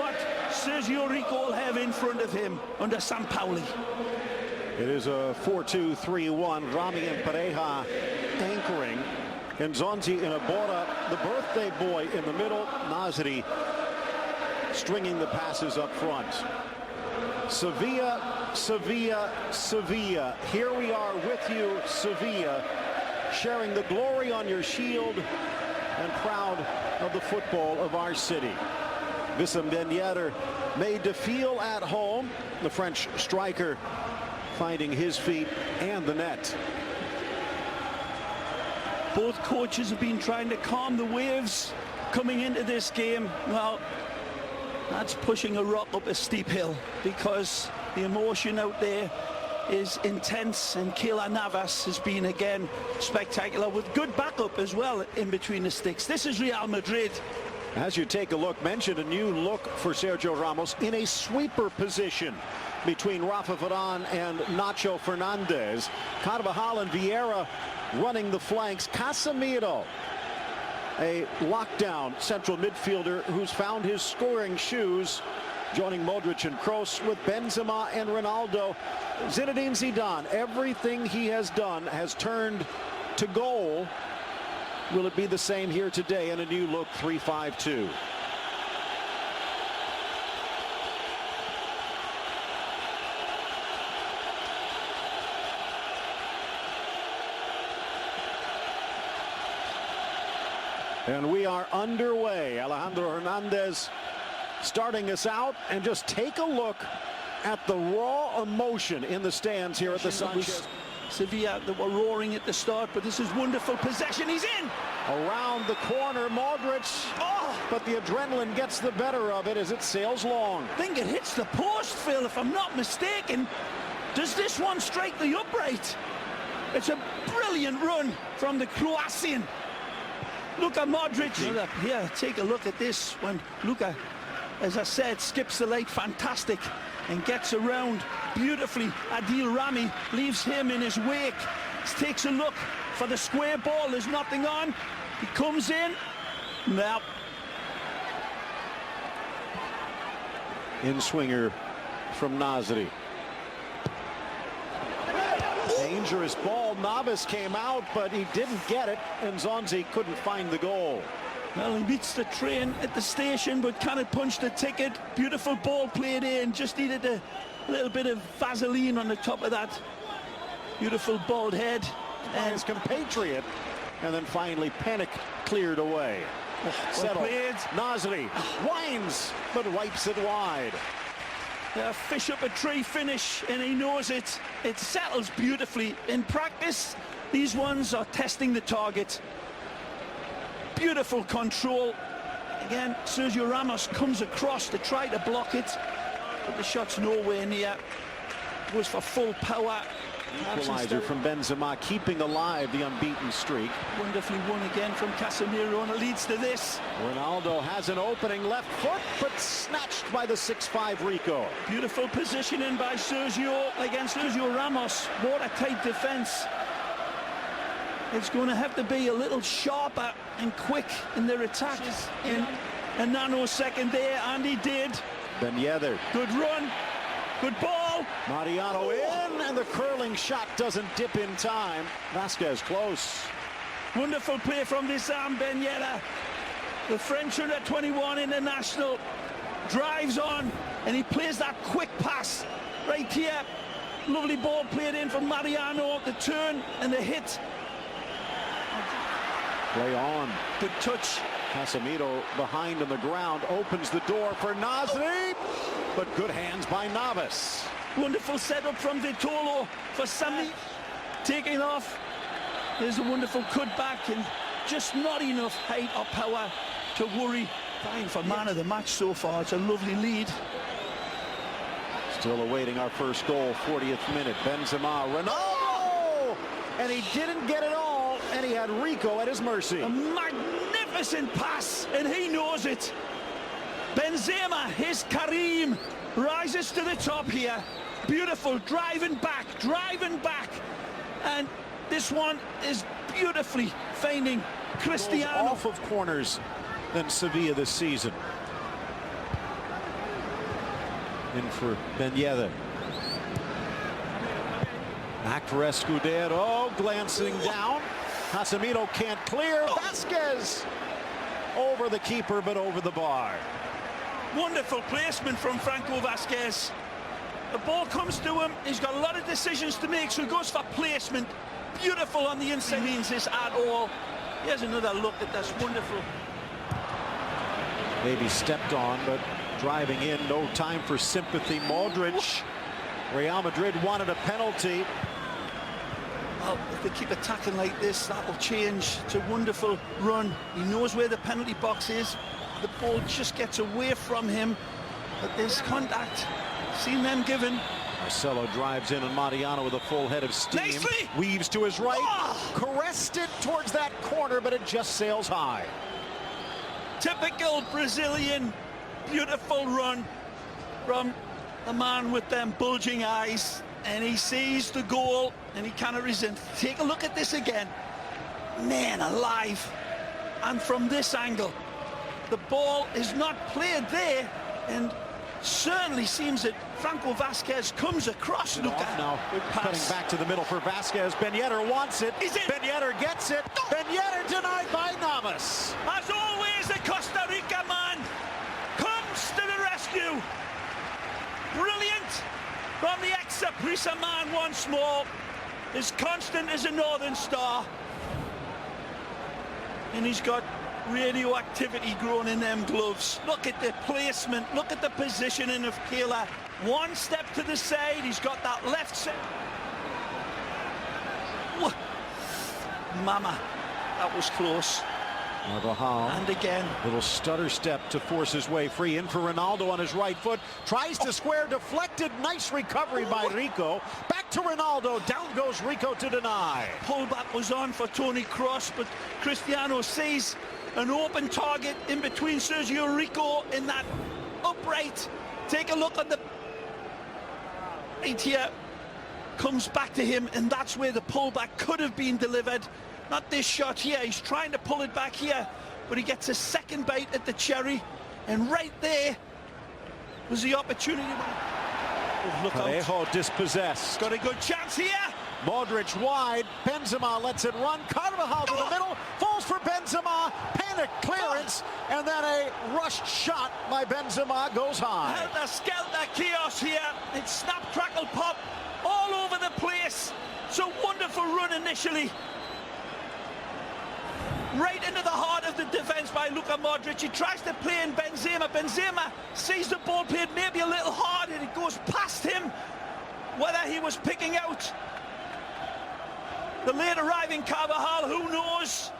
what Sergio Rico will have in front of him under Sampaoli. It is a 4-2-3-1. Rami and Pareja anchoring. And Zonzi in a Bora, the birthday boy in the middle. Nasri stringing the passes up front. Sevilla, Sevilla, Sevilla. Here we are with you, Sevilla, sharing the glory on your shield and proud of the football of our city. Wissam Ben Yedder made to feel at home. The French striker finding his feet and the net. Both coaches have been trying to calm the waves coming into this game. Well, that's pushing a rock up a steep hill, because the emotion out there is intense, and Keylor Navas has been again spectacular with good backup as well in between the sticks. This is Real Madrid. As you take a look, mentioned a new look for Sergio Ramos in a sweeper position between Rafa Varane and Nacho Fernandez. Carvajal and Vieira running the flanks. Casemiro, a lockdown central midfielder who's found his scoring shoes, joining Modric and Kroos with Benzema and Ronaldo. Zinedine Zidane, everything he has done has turned to goal. Will it be the same here today in a new look 3-5-2? And we are underway. Alejandro Hernandez starting us out, and just take a look at the raw emotion in the stands here at the Sanchez. Sevilla that were roaring at the start, but this is wonderful possession. He's in! Around the corner, Modric. Oh, but the adrenaline gets the better of it as it sails long. I think it hits the post, Phil, if I'm not mistaken. Does this one strike the upright? It's a brilliant run from the Croatian. Luka Modric. Yeah, take a look at this when Luka, as I said, skips the late, fantastic, and gets around beautifully. Adil Rami leaves him in his wake. Takes a look for the square ball. There's nothing on. He comes in. Now. In swinger from Nasri. Dangerous ball. Navas came out, but he didn't get it, and Zonzi couldn't find the goal. Well, he meets the train at the station, but cannot punch the ticket. Beautiful ball played in. Just needed a little bit of Vaseline on the top of that beautiful bald head. And his compatriot, and then finally panic cleared away. Settled. Nasri winds, but wipes it wide. Fish up a tree finish, and he knows it. It settles beautifully. In practice, these ones are testing the target. Beautiful control. Again, Sergio Ramos comes across to try to block it, but the shot's nowhere near. Goes for full power. Equalizer from Benzema, keeping alive the unbeaten streak. Wonderfully won again from Casemiro, and it leads to this. Ronaldo has an opening left foot, but snatched by the 6'5" Rico. Beautiful positioning by Sergio against Sergio Ramos. Watertight defense. It's going to have to be a little sharper and quick in their attack in a nanosecond there, and he did. Ben Yedder. Good run. Good ball. Mariano in, and the curling shot doesn't dip in time. Vasquez close. Wonderful play from Wissam Ben Yedder. The French under 21 international drives on, and he plays that quick pass right here. Lovely ball played in from Mariano. The turn and the hit. Play on. Good touch. Casemiro behind on the ground, opens the door for Nasri, but good hands by Navas. Wonderful setup from Vitolo for Sami. Taking off. There's a wonderful cutback, and just not enough height or power to worry. Fine for man of the match so far. It's a lovely lead. Still awaiting our first goal, 40th minute. Benzema, Ronaldo! And he didn't get it all, and he had Rico at his mercy. A magnificent pass, and he knows it. Benzema, his Karim, rises to the top here. Beautiful, driving back, and this one is beautifully finding Cristiano. Off of corners than Sevilla this season. In for Ben Yedder. Back for Escudero, glancing down. Casemiro can't clear. Vasquez over the keeper, but over the bar. Wonderful placement from Franco Vasquez. The ball comes to him. He's got a lot of decisions to make, so he goes for placement. Beautiful on the inside. Means this at all. Here's another look at this. Wonderful. Maybe stepped on, but driving in. No time for sympathy. Modric. Real Madrid wanted a penalty. Well, if they keep attacking like this, that will change. It's a wonderful run. He knows where the penalty box is. The ball just gets away from him, but there's contact. Seen them given. Marcelo drives in, and Mariano with a full head of steam. Nicely. Weaves to his right. Oh. Caressed it towards that corner, but it just sails high. Typical Brazilian. Beautiful run from the man with them bulging eyes. And he sees the goal, and he cannot resist. Take a look at this again. Man alive. And from this angle, the ball is not played there, and certainly seems that Franco Vasquez comes across. Look at now. Cutting back to the middle for Vasquez. Ben Yedder wants it. Ben Yedder gets it. Ben Yedder denied by Navas. As always, the Costa Rica man comes to the rescue. Brilliant from the ex-Saprissa man once more. As constant as a northern star. And he's got radioactivity growing in them gloves. Look at the placement. Look at the positioning of Kayla. One step to the side. He's got that left side. Mama, that was close. Carvajal. And again. Little stutter step to force his way free. In for Ronaldo on his right foot. Tries to square, deflected. Nice recovery by Rico. Back to Ronaldo. Down goes Rico to deny. Pullback was on for Toni Kroos, but Cristiano sees an open target in between Sergio Rico in that upright. Take a look at the right here. Comes back to him, and that's where the pullback could have been delivered. Not this shot here. He's trying to pull it back here, but he gets a second bite at the cherry, and right there was the opportunity. Oh, look out. Parejo dispossessed. Got a good chance here. Modric wide. Benzema lets it run. Carvajal to the middle. Falls for Benzema. Panic clearance. And then a rushed shot by Benzema goes high. Helter-skelter chaos here. It's snap, crackle, pop all over the place. It's a wonderful run initially. Right into the heart of the defense by Luka Modric. He tries to play in Benzema. Benzema sees the ball played maybe a little hard, and it goes past him. Whether he was picking out the late arriving Carvajal, who knows?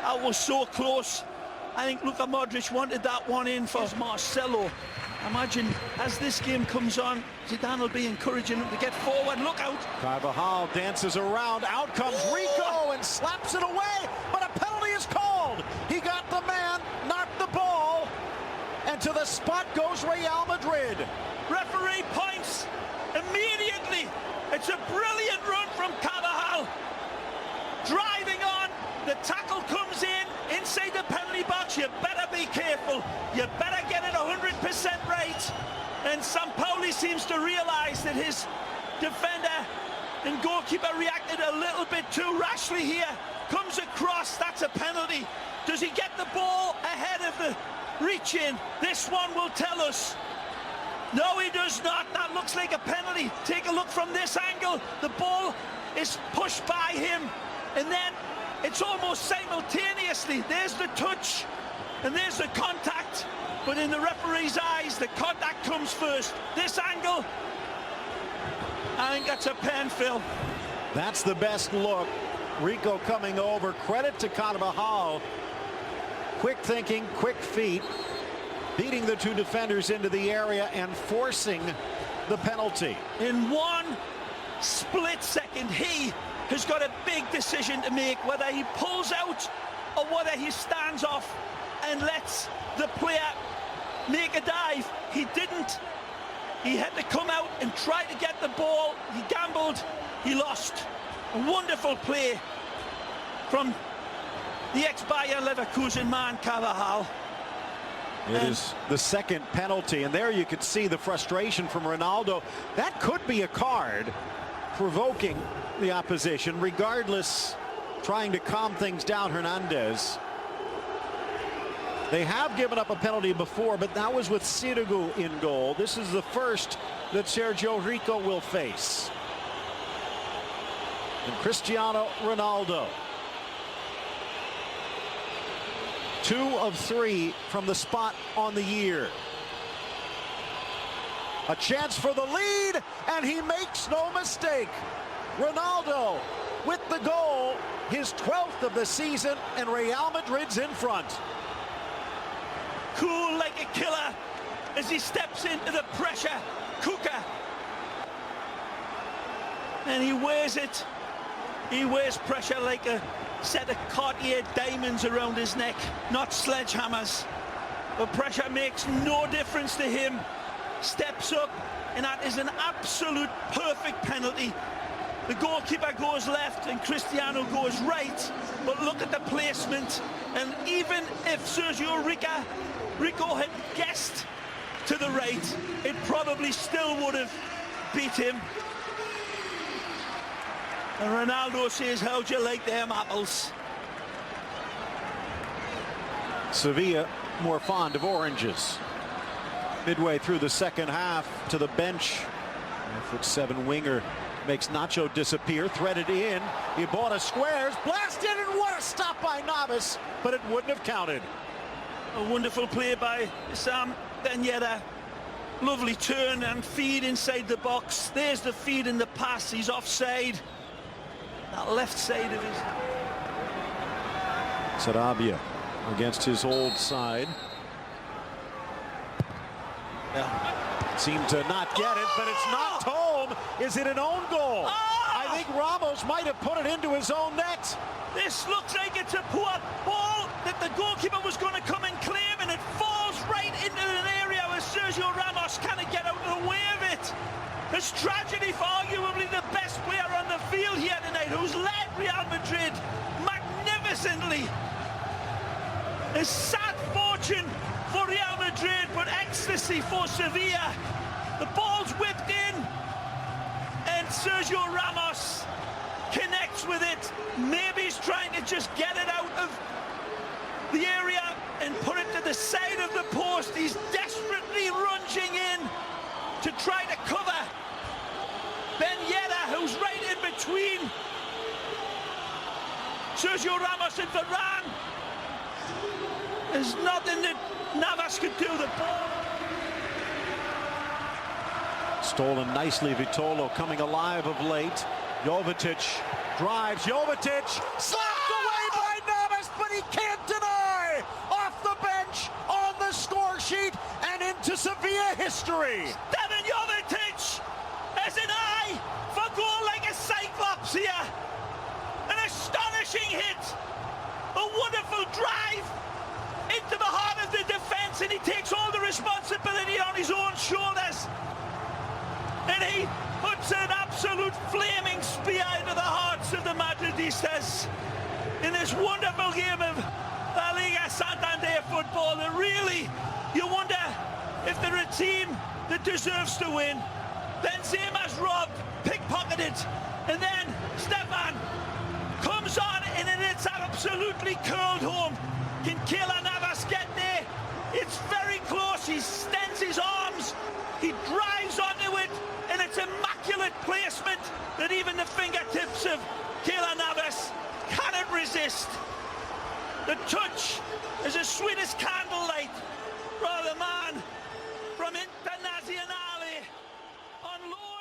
That was so close. I think Luka Modric wanted that one in for Marcelo. Imagine as this game comes on, Zidane will be encouraging him to get forward. Look out. Carvajal dances around. Out comes Rico and slaps it away. But a penalty is called. He got the man, not the ball. And to the spot goes Real Madrid. Referee points immediately. It's a brilliant run from Carvajal. Driving on. The tackle comes in inside the penalty box. You better be careful. You better get it 100% right. And Sampaoli seems to realize that his defender and goalkeeper reacted a little bit too rashly here. Comes across. That's a penalty. Does he get the ball ahead of the reach in? This one will tell us. No, he does not. That looks like a penalty. Take a look from this angle. The ball is pushed by him. And then it's almost simultaneously. There's the touch and there's the contact. But in the referee's eyes, the contact comes first. This angle, I think that's a pen, Phil. That's the best look. Rico coming over. Credit to Carvajal. Quick thinking, quick feet. Beating the two defenders into the area and forcing the penalty. In one split second, he has got a big decision to make, whether he pulls out or whether he stands off and lets the player make a dive. He didn't. He had to come out and try to get the ball. He gambled. He lost. A wonderful play from the ex-Bayer Leverkusen man, Carvajal. It is the second penalty, and there you could see the frustration from Ronaldo. That could be a card, provoking the opposition. Regardless, trying to calm things down, Hernandez. They have given up a penalty before, but that was with Sirigu in goal. This is the first that Sergio Rico will face. And Cristiano Ronaldo, 2 of 3 from the spot on the year. A chance for the lead, and he makes no mistake. Ronaldo with the goal, his 12th of the season, and Real Madrid's in front. Cool like a killer as he steps into the pressure cooker. And he wears it. He wears pressure like a set of Cartier diamonds around his neck, not sledgehammers. But pressure makes no difference to him. Steps up, and that is an absolute perfect penalty. The goalkeeper goes left and Cristiano goes right, but look at the placement. And even if Sergio Rico had guessed to the right, it probably still would have beat him. And Ronaldo says, how'd you like them apples? Sevilla more fond of oranges. Midway through the second half, to the bench. 5'7" winger makes Nacho disappear, threaded in. Ibona squares, blasted, and what a stop by Navas, but it wouldn't have counted. A wonderful play by Sam Ben Yedder. Lovely turn and feed inside the box. There's the feed in the pass. He's offside. That left side of his. Sarabia against his old side. Seemed to not get it, but it's knocked home. Is it an own goal? I think Ramos might have put it into his own net. This looks like it's a poor ball that the goalkeeper was going to come and claim, and it falls right into an area where Sergio Ramos can't get out of the way of it. It's tragedy for arguably the best player on the field here tonight, who's led Real Madrid magnificently. A sad fortune for Real Madrid, but ecstasy for Sevilla. The ball's whipped in, and Sergio Ramos connects with it. Maybe he's trying to just get it out of the area and put it to the side of the post. He's desperately lunging in to try to cover Ben Yedder, who's right in between Sergio Ramos and Varane. There's nothing that Navas could do. The ball stolen nicely. Vitolo coming alive of late. Jovetic drives. Jovetic slapped away by Navas, but he can't deny. Off the bench, on the score sheet, and into Sevilla history. Steven Jovetic has an eye for goal like a cyclops here. An astonishing hit. A wonderful drive into the heart of the defense, and he takes all the responsibility on his own shoulders. And he puts an absolute flaming spear into the hearts of the Madridistas in this wonderful game of La Liga Santander football. That really, you wonder if they're a team that deserves to win. Benzema's robbed, pickpocketed, and then Stefan comes on and it's absolutely curled home. Can Keylor Navas get there? It's very close. He extends his arms, he drives onto it, and it's immaculate placement that even the fingertips of Keylor Navas cannot resist. The touch is as sweet as candlelight for the man from Internazionale on loan.